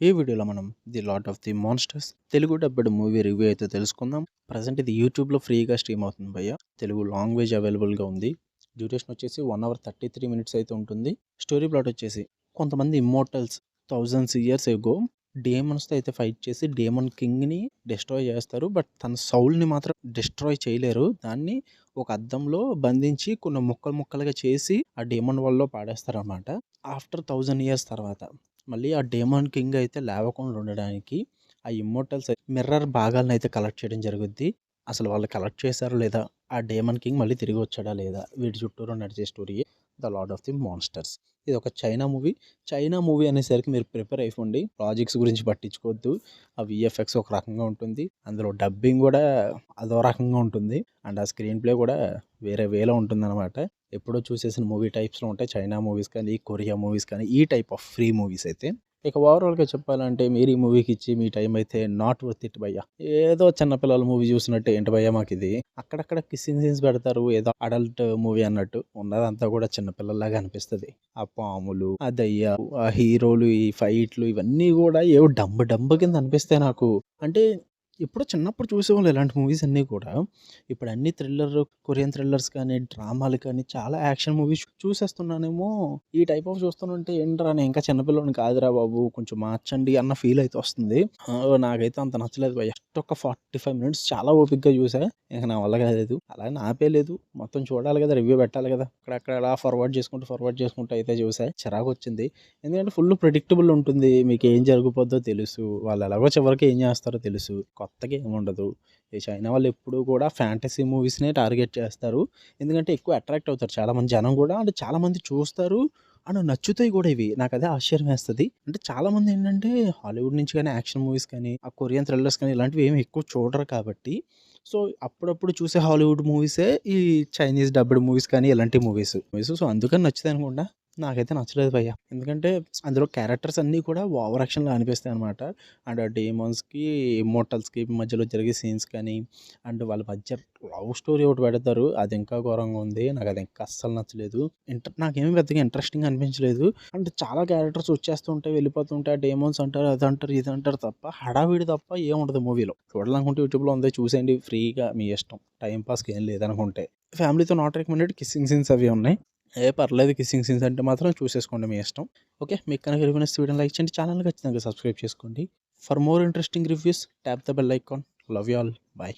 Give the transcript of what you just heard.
ఈ వీడియోలో మనం the lot of the monsters Telugu dubbed movie review అయితే తెలుసుకుందాం. ప్రజెంట్ ఇది యూట్యూబ్లో ఫ్రీగా స్ట్రీమ్ అవుతుంది భయ్య. తెలుగు లాంగ్వేజ్ అవైలబుల్గా ఉంది. డ్యూరేషన్ వచ్చేసి 1 hour 33 minutes అయితే ఉంటుంది. స్టోరీ ప్లాట్ వచ్చేసి కొంతమంది ఇమ్మోర్టల్స్ థౌజండ్స్ ఇయర్స్ ఎగో డేమన్స్తో అయితే ఫైట్ చేసి డేమన్ కింగ్ని డిస్ట్రాయ్ చేస్తారు. బట్ తన సౌల్ని మాత్రం డిస్ట్రాయ్ చేయలేరు. దాన్ని ఒక అద్దంలో బంధించి కొన్ని ముక్కలు ముక్కలుగా చేసి ఆ డేమన్ వల్ల పాడేస్తారు అన్నమాట. ఆఫ్టర్ 1000 years తర్వాత మళ్ళీ ఆ డేమన్ కింగ్ అయితే లేవకుండా ఉండడానికి ఆ ఇమ్మోర్టల్స్ మిర్రర్ భాగాలను అయితే కలెక్ట్ చేయడం జరుగుద్ది. అసలు వాళ్ళు కలెక్ట్ చేశారో లేదా, ఆ డేమన్ కింగ్ మళ్ళీ తిరిగి వచ్చాడా లేదా, వీటి చుట్టూరు నడిచే story the lord of the monsters. ఇది ఒక చైనా మూవీ అనేసరికి మీరు ప్రిపేర్ అయిపోండి. లాజిక్స్ గురించి పట్టించుకోవద్దు. ఆ విఎఫ్ఎక్స్ ఒక రకంగా ఉంటుంది, అందులో డబ్బింగ్ కూడా అదో రకంగా ఉంటుంది, అండ్ ఆ స్క్రీన్ ప్లే కూడా వేరే వేలో ఉంటుంది అనమాట. ఎప్పుడో చూసేసిన మూవీ టైప్స్లో ఉంటాయి చైనా మూవీస్ కానీ, కొరియా మూవీస్ కానీ, ఈ టైప్ ఆఫ్ ఫ్రీ మూవీస్ అయితే. ఇక ఓవరాల్గా చెప్పాలంటే మీరు ఈ మూవీకి ఇచ్చి మీ టైం అయితే నాట్ వర్త్ ఇట్ భయ్య. ఏదో చిన్నపిల్లల మూవీ చూసినట్టు ఏంటి భయ్య మాకు ఇది. అక్కడక్కడ కిస్సింగ్ సీన్స్ పెడతారు, ఏదో అడల్ట్ మూవీ అన్నట్టు. ఉన్నదంతా కూడా చిన్నపిల్లల్లాగా అనిపిస్తుంది. ఆ పాములు, ఆ దయ్యాలు, ఆ హీరోలు, ఈ ఫైట్లు ఇవన్నీ కూడా ఏవో డంబ కింద అనిపిస్తాయి నాకు. అంటే ఎప్పుడో చిన్నప్పుడు చూసేవాళ్ళు ఇలాంటి మూవీస్ అన్నీ కూడా. ఇప్పుడు అన్ని కొరియన్ థ్రిల్లర్స్ కానీ, డ్రామాలు కానీ, చాలా యాక్షన్ మూవీస్ చూసేస్తున్నానేమో. ఈ టైప్ ఆఫ్ చూస్తుంటే ఏంట్రా నేను ఇంకా చిన్నపిల్లని కాదురా బాబు, కొంచెం మార్చండి అన్న ఫీల్ అయితే వస్తుంది. నాకైతే అంత నచ్చలేదు భయ్య. జస్ట్ ఒక 45 minutes చాలా ఓపిక్గా చూసా. ఇంక నా వల్ల కాలేదు. అలాగే ఆపేయలేదు. మొత్తం చూడాలి కదా, రివ్యూ పెట్టాలి కదా. అక్కడక్కడ అలా ఫార్వర్డ్ చేసుకుంటూ అయితే చూసా. చిరాకు వచ్చింది. ఎందుకంటే ఫుల్ ప్రెడిక్టబుల్ ఉంటుంది. మీకు ఏం జరగబోద్దో తెలుసు. వాళ్ళు ఎలాగో చివరికి ఏం చేస్తారో తెలుసు. కొత్తగా ఏముండదు. ఈ చైనా వాళ్ళు ఎప్పుడూ కూడా ఫ్యాంటసీ మూవీస్నే టార్గెట్ చేస్తారు. ఎందుకంటే ఎక్కువ అట్రాక్ట్ అవుతారు చాలామంది జనం కూడా. అంటే చాలామంది చూస్తారు అండ్ నచ్చుతాయి కూడా ఇవి. నాకు అదే ఆశ్చర్యం వేస్తుంది. అంటే చాలామంది ఏంటంటే హాలీవుడ్ నుంచి కానీ, యాక్షన్ మూవీస్ కానీ, ఆ కొరియన్ థ్రిల్లర్స్ కానీ ఇలాంటివి ఏమి ఎక్కువ చూడరు కాబట్టి, సో అప్పుడప్పుడు చూసే హాలీవుడ్ మూవీసే ఈ చైనీస్ డబ్బుడ్ మూవీస్ కానీ ఇలాంటి మూవీస్. సో అందుకని నచ్చుతాయి అనుకుంటా. నాకైతే నచ్చలేదు భయ్య. ఎందుకంటే అందులో క్యారెక్టర్స్ అన్నీ కూడా ఓవర్ యాక్షన్‌లా అనిపిస్తాయి అనమాట. అండ్ ఆ డేమాన్స్‌కి, ఇమ్మోర్టల్స్‌కి మధ్యలో జరిగే సీన్స్ కానీ, అండ్ వాళ్ళ మధ్య లవ్ స్టోరీ ఒకటి పెడతారు. అది ఇంకా ఘోరంగా ఉంది. నాకు అది ఇంకా అస్సలు నచ్చలేదు. నాకేమి పెద్దగా ఇంట్రెస్టింగ్ అనిపించలేదు. అండ్ చాలా క్యారెక్టర్స్ వచ్చేస్తుంటాయి, వెళ్ళిపోతుంటాయి. ఆ డేమాన్స్ అంటారు, అదంటారు, ఇదంటారు తప్ప హడావిడి తప్ప ఏముండదు మూవీలో. చూడాలనుకుంటే యూట్యూబ్‌లో ఉంది, చూసేయండి ఫ్రీగా మీ ఇష్టం. టైం పాస్‌కి ఏం లేదనుకుంటే. ఫ్యామిలీతో నాట్ రికమెండెడ్. కిస్సింగ్ సీన్స్ అవి ఉన్నాయి. పర్లేదు, కిస్సింగ్ సీన్స్ అంటే మాత్రం చూసేసుకోండి మీ ఇష్టం. ఓకే, మీకు కనుక రివ్యూ నచ్చితే వీడియోని లైక్ చేయండి. ఛానల్‌ని ఖచ్చితంగా సబ్స్క్రైబ్ చేసుకోండి. For more interesting reviews tap the bell icon. Love you all. Bye.